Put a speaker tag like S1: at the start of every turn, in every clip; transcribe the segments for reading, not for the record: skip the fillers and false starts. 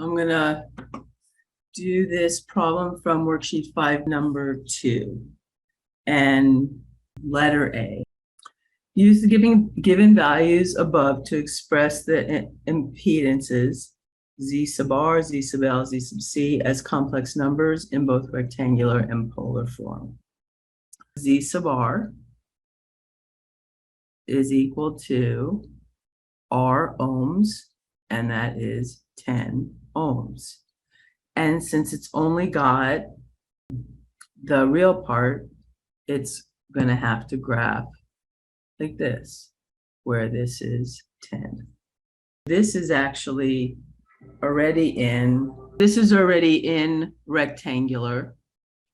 S1: I'm gonna do this problem from worksheet 5, number 2, and letter A. Use the given values above to express the impedances Z sub R, Z sub L, Z sub C as complex numbers in both rectangular and polar form. Z sub R is equal to R ohms, and that is 10 ohms. And since it's only got the real part, it's going to have to graph like this, where this is 10. This is actually already in rectangular.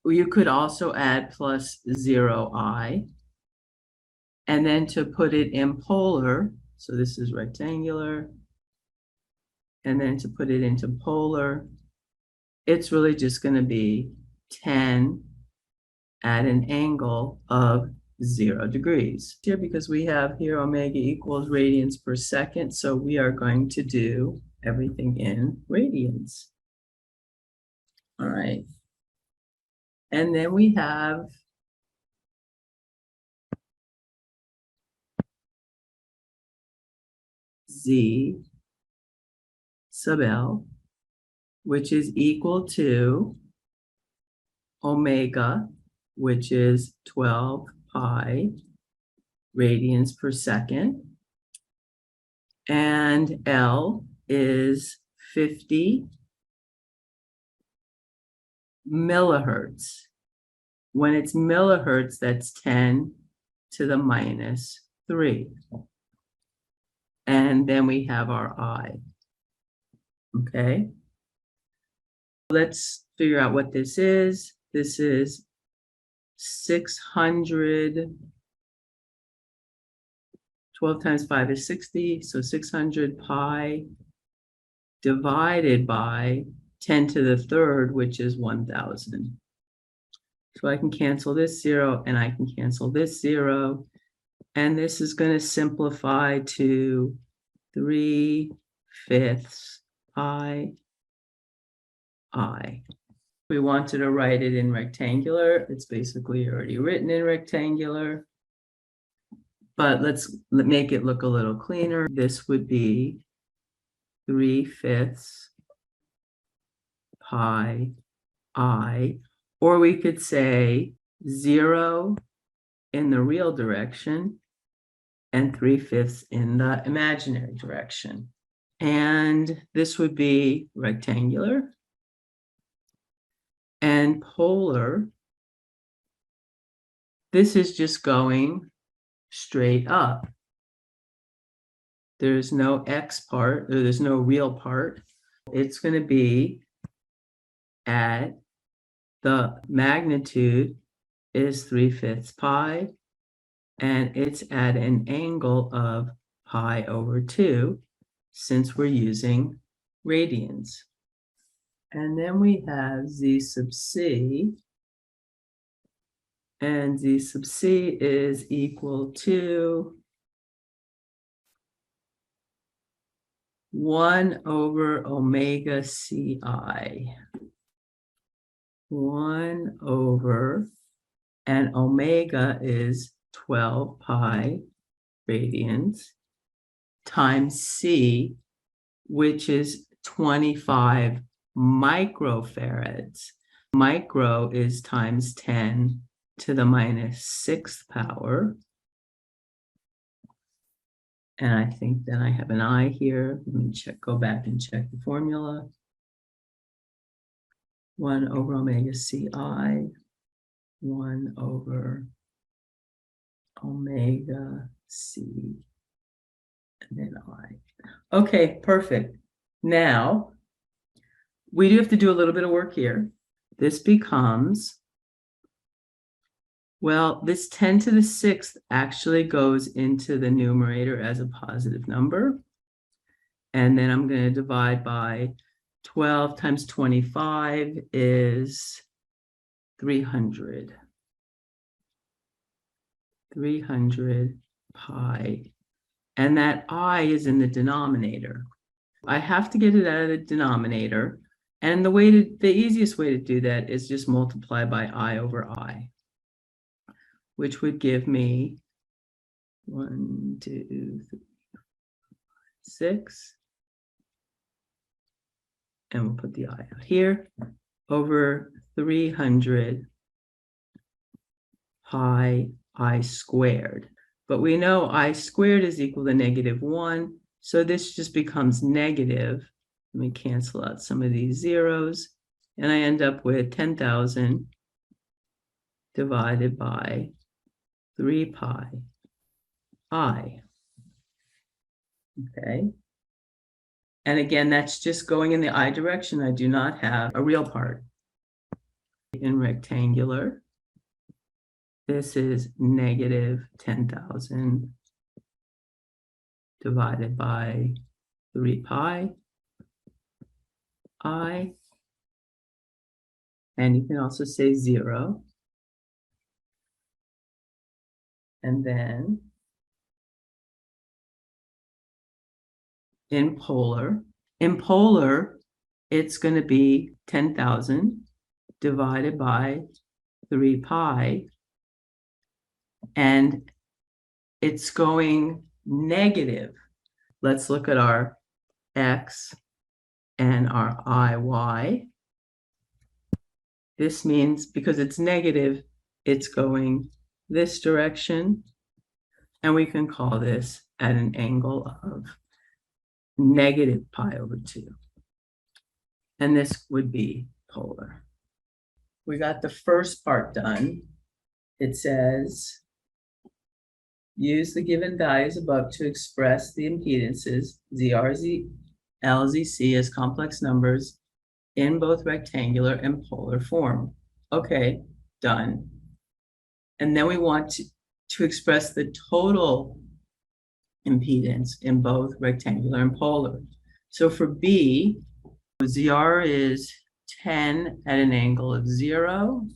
S1: You could also add plus 0i. And then to put it in polar, so this is rectangular, and then to put it into polar, it's really just going to be 10 at an angle of 0 degrees. Here, because we have here omega equals radians per second, so we are going to do everything in radians. All right. And then we have Z sub L, which is equal to omega, which is 12 pi radians per second, and L is 50 millihertz. When it's millihertz, that's 10 to the minus 3. And then we have our I. Okay. Let's figure out what this is. This is 600, 12 times 5 is 60, so 600 pi divided by 10 to the third, which is 1,000. So I can cancel this 0, and I can cancel this 0, and this is going to simplify to 3/5 pi I. We wanted to write it in rectangular. It's basically already written in rectangular, but let's make it look a little cleaner. This would be 3/5 pi I, or we could say 0 in the real direction and 3/5 in the imaginary direction. And this would be rectangular. And polar, this is just going straight up. There's no x part, or there's no real part. It's going to be at the magnitude is 3/5 pi, and it's at an angle of pi over 2, since we're using radians. And then we have Z sub C, and Z sub C is equal to 1 over omega CI. 1 over, and omega is 12 pi radians, times C, which is 25 microfarads. Micro is times 10 to the minus 6th power. And I think then I have an I here. Let me go back and check the formula. 1 over omega CI, 1 over omega C, and then I. Okay, perfect. Now, we do have to do a little bit of work here. This becomes, well, this 10 to the 6th actually goes into the numerator as a positive number. And then I'm going to divide by 12 times 25 is 300. 300 pi. And that I is in the denominator. I have to get it out of the denominator. And the easiest way to do that is just multiply by I over I, which would give me 1, 2, 3, 6. And we'll put the I out here, over 300 pi I squared. But we know I squared is equal to -1, so this just becomes negative. Let me cancel out some of these zeros, and I end up with 10,000 divided by 3 pi I. Okay. And again, that's just going in the I direction. I do not have a real part. In rectangular, this is -10,000 divided by 3 pi I. And you can also say 0. And then in polar, it's going to be 10,000 divided by 3 pi. And it's going negative. Let's look at our x and our iy. This means because it's negative, it's going this direction. And we can call this at an angle of -pi/2. And this would be polar. We got the first part done. It says, use the given values above to express the impedances ZR, ZL, ZC as complex numbers in both rectangular and polar form. Okay, done. And then we want to express the total impedance in both rectangular and polar. So for B, ZR is 10 at an angle of 0.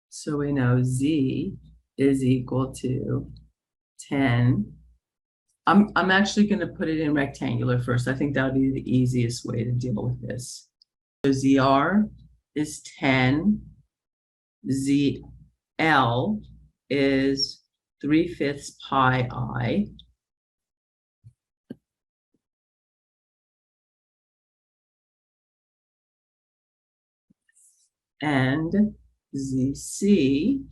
S1: So we know Z is equal to 10. I'm actually going to put it in rectangular first. I think that would be the easiest way to deal with this. So ZR is 10. ZL is 3/5 pi I. And ZC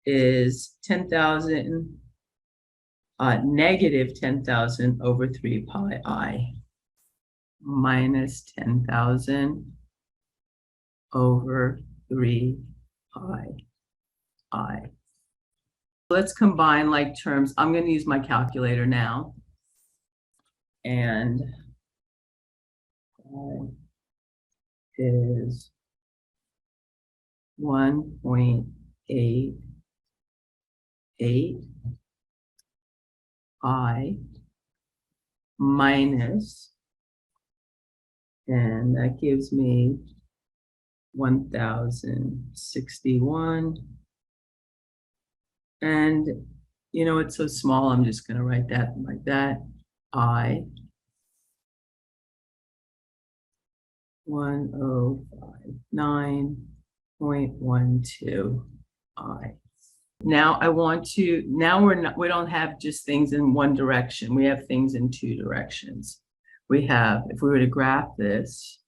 S1: is 10,000, negative 10,000 over 3 pi I minus 10,000 over 3 pi I. Let's combine like terms. I'm going to use my calculator now. And is 1.88 I minus, and that gives me 1,061. And you know, it's so small, I'm just going to write that like that. I 1059.12 I. Now I want to, we don't have just things in one direction. We have things in two directions. We have, if we were to graph this,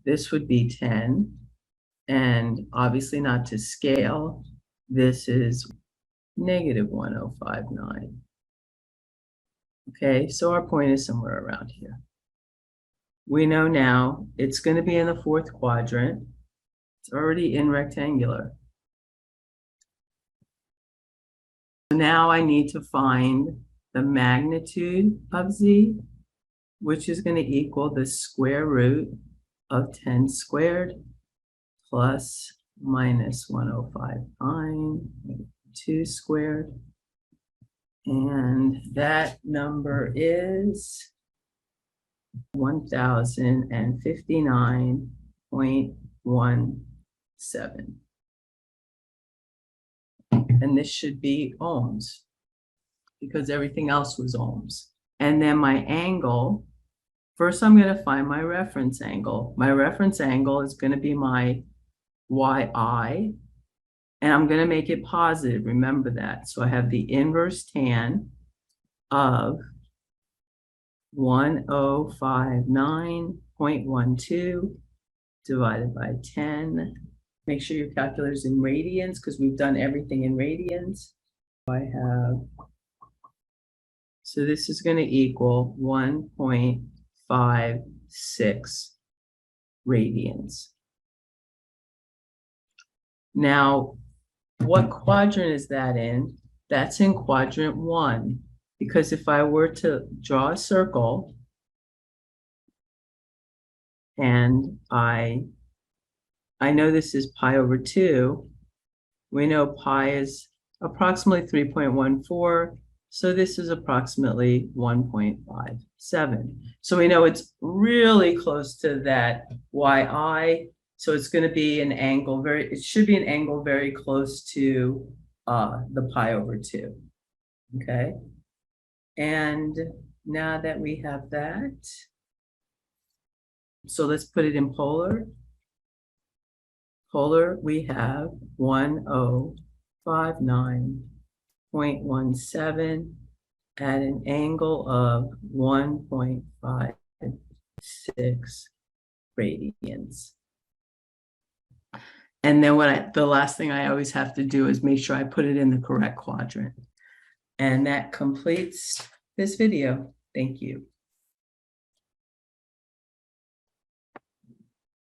S1: this would be 10, and obviously not to scale. This is -1059. Okay, so our point is somewhere around here. We know now it's going to be in the fourth quadrant. It's already in rectangular. Now I need to find the magnitude of Z, which is going to equal the square root of 10 squared plus minus 1059.2 squared. And that number is 1059.17. and this should be ohms because everything else was ohms. And then my angle, first I'm going to find my reference angle. My reference angle is going to be my yi, and I'm going to make it positive. Remember that. So I have the inverse tan of 1059.12 divided by 10. Make sure your calculator's in radians because we've done everything in radians. So this is going to equal 1.56 radians. Now, what quadrant is that in? That's in quadrant 1, because if I were to draw a circle and I know this is pi over 2, we know pi is approximately 3.14, so this is approximately 1.57. So we know it's really close to that yi, so it's going to be an angle it should be an angle very close to the pi over 2, okay? And now that we have that, so let's put it in polar. Polar, we have 1059.17 at an angle of 1.56 radians. And then the last thing I always have to do is make sure I put it in the correct quadrant. And that completes this video. Thank you.